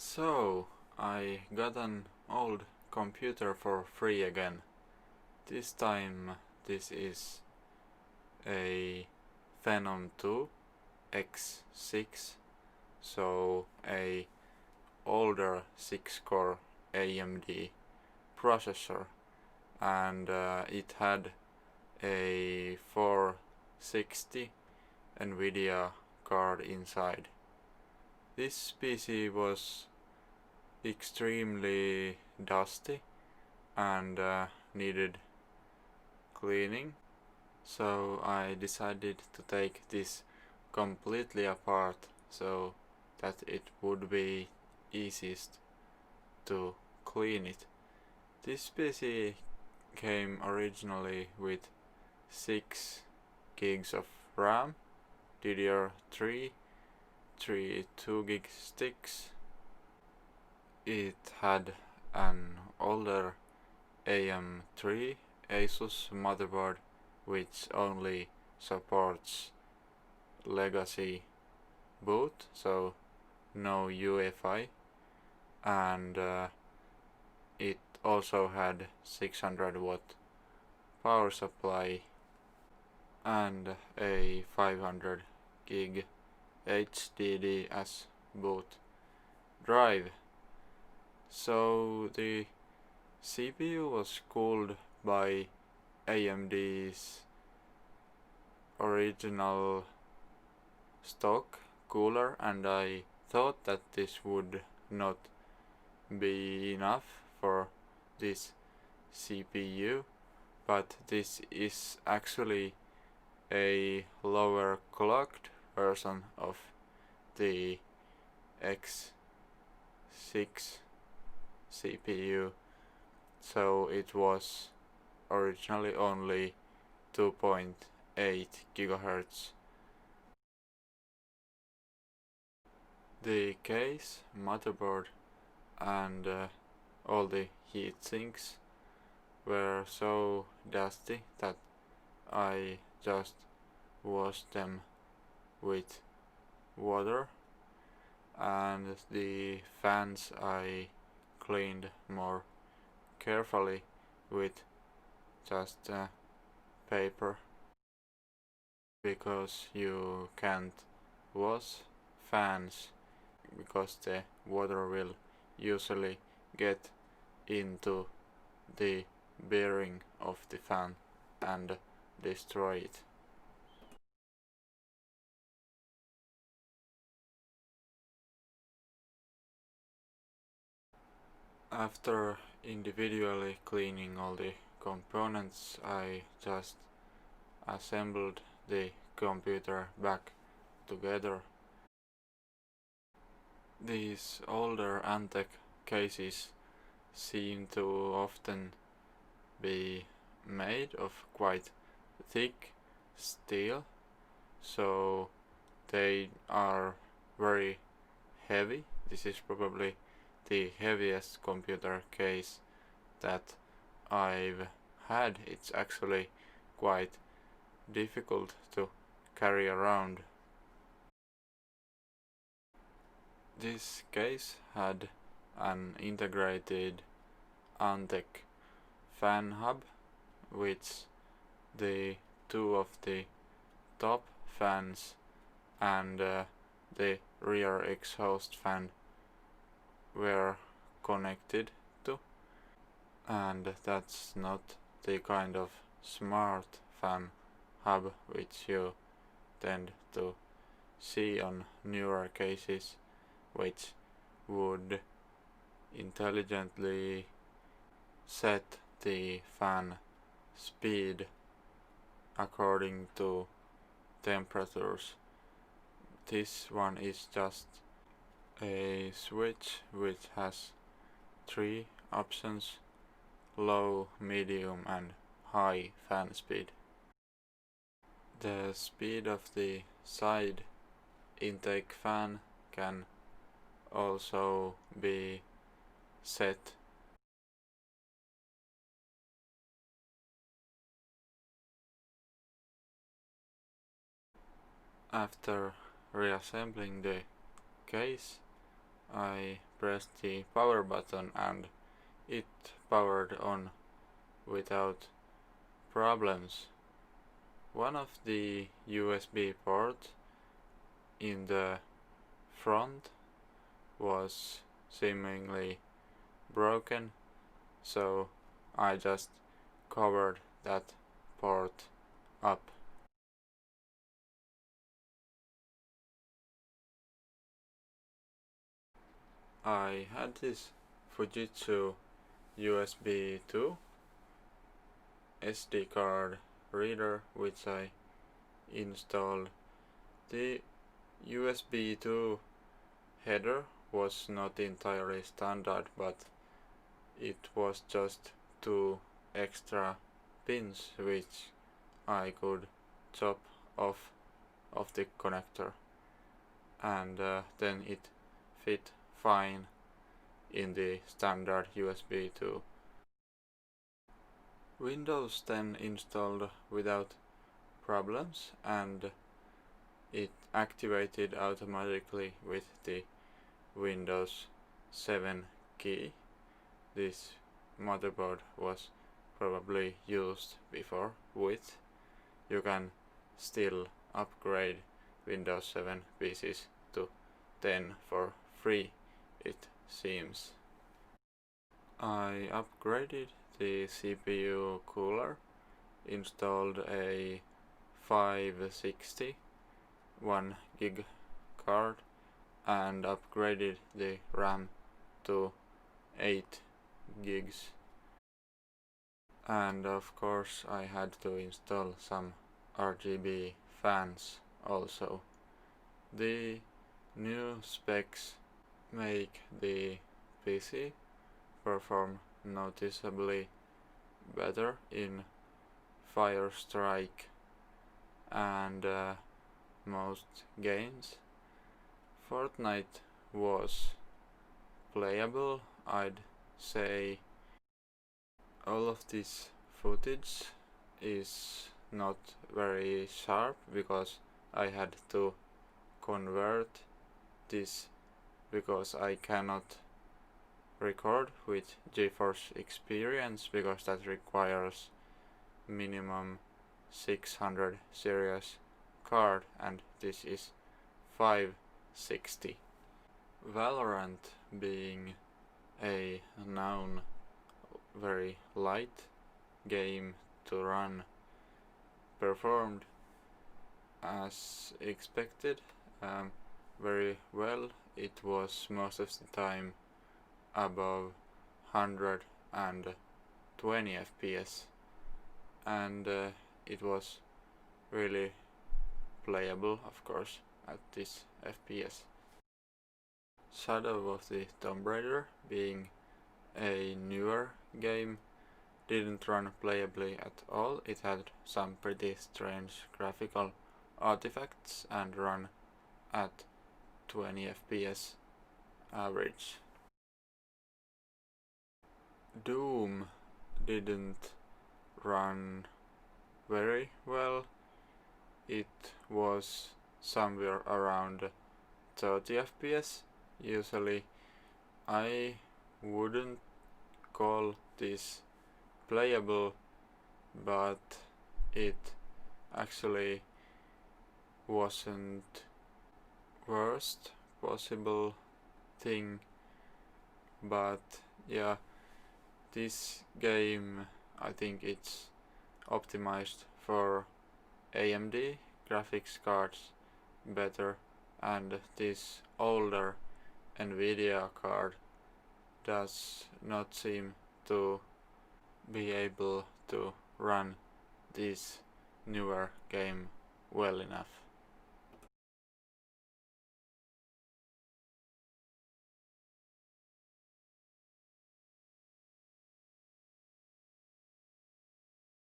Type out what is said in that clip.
So, I got an old computer for free again. This time this is a Phenom2 X6, so a older 6-core AMD processor, and it had a 460 Nvidia card inside. This PC was extremely dusty and needed cleaning, so I decided to take this completely apart so that it would be easiest to clean it. This PC came originally with 6 gigs of RAM, DDR3, 3 2 gig sticks. It had an older AM3 Asus motherboard which only supports legacy boot, so no UEFI, and it also had 600-watt power supply and a 500 gig HDD as boot drive. So the CPU was cooled by AMD's original stock cooler, and I thought that this would not be enough for this CPU, but this is actually a lower clocked version of the X6 CPU, so it was originally only 2.8 GHz. The case, motherboard, and all the heat sinks were so dusty that I just washed them with water, and the fans I cleaned more carefully with just paper, because you can't wash fans because the water will usually get into the bearing of the fan and destroy it. After individually cleaning all the components, I just assembled the computer back together. These older Antec cases seem to often be made of quite thick steel, so they are very heavy. This is probably the heaviest computer case that I've had. It's actually quite difficult to carry around. This case had an integrated Antec fan hub, which the two of the top fans and the rear exhaust fan were connected to, and that's not the kind of smart fan hub which you tend to see on newer cases, which would intelligently set the fan speed according to temperatures. This one is just a switch which has 3 options: low, medium and high fan speed. The speed of the side intake fan can also be set. After reassembling the case, I pressed the power button and it powered on without problems. One of the USB ports in the front was seemingly broken, so I just covered that port up. I had this Fujitsu USB 2 SD card reader which I installed. The USB 2 header was not entirely standard, but it was just 2 extra pins which I could chop off of the connector, and then it fit fine in the standard USB 2. Windows 10 installed without problems, and it activated automatically with the Windows 7 key. This motherboard was probably used before with. You can still upgrade Windows 7 PCs to 10 for free, it seems. I upgraded the CPU cooler, installed a 560 1 gig card, and upgraded the RAM to 8 gigs. And of course I had to install some RGB fans also. The new specs make the PC perform noticeably better in Firestrike and most games. Fortnite was playable, I'd say. All of this footage is not very sharp because I had to convert this because I cannot record with Geforce Experience because that requires minimum 600 series card, and this is 560. Valorant, being a known very light game to run, performed as expected very well. It was most of the time above 120 FPS, and it was really playable, of course, at this FPS. Shadow of the Tomb Raider, being a newer game, didn't run playably at all. It had some pretty strange graphical artifacts and run at 20 FPS average. Doom didn't run very well. It was somewhere around 30 FPS. Usually I wouldn't call this playable, but it actually wasn't worst possible thing. But yeah, this game, I think it's optimized for AMD graphics cards better, and this older Nvidia card does not seem to be able to run this newer game well enough.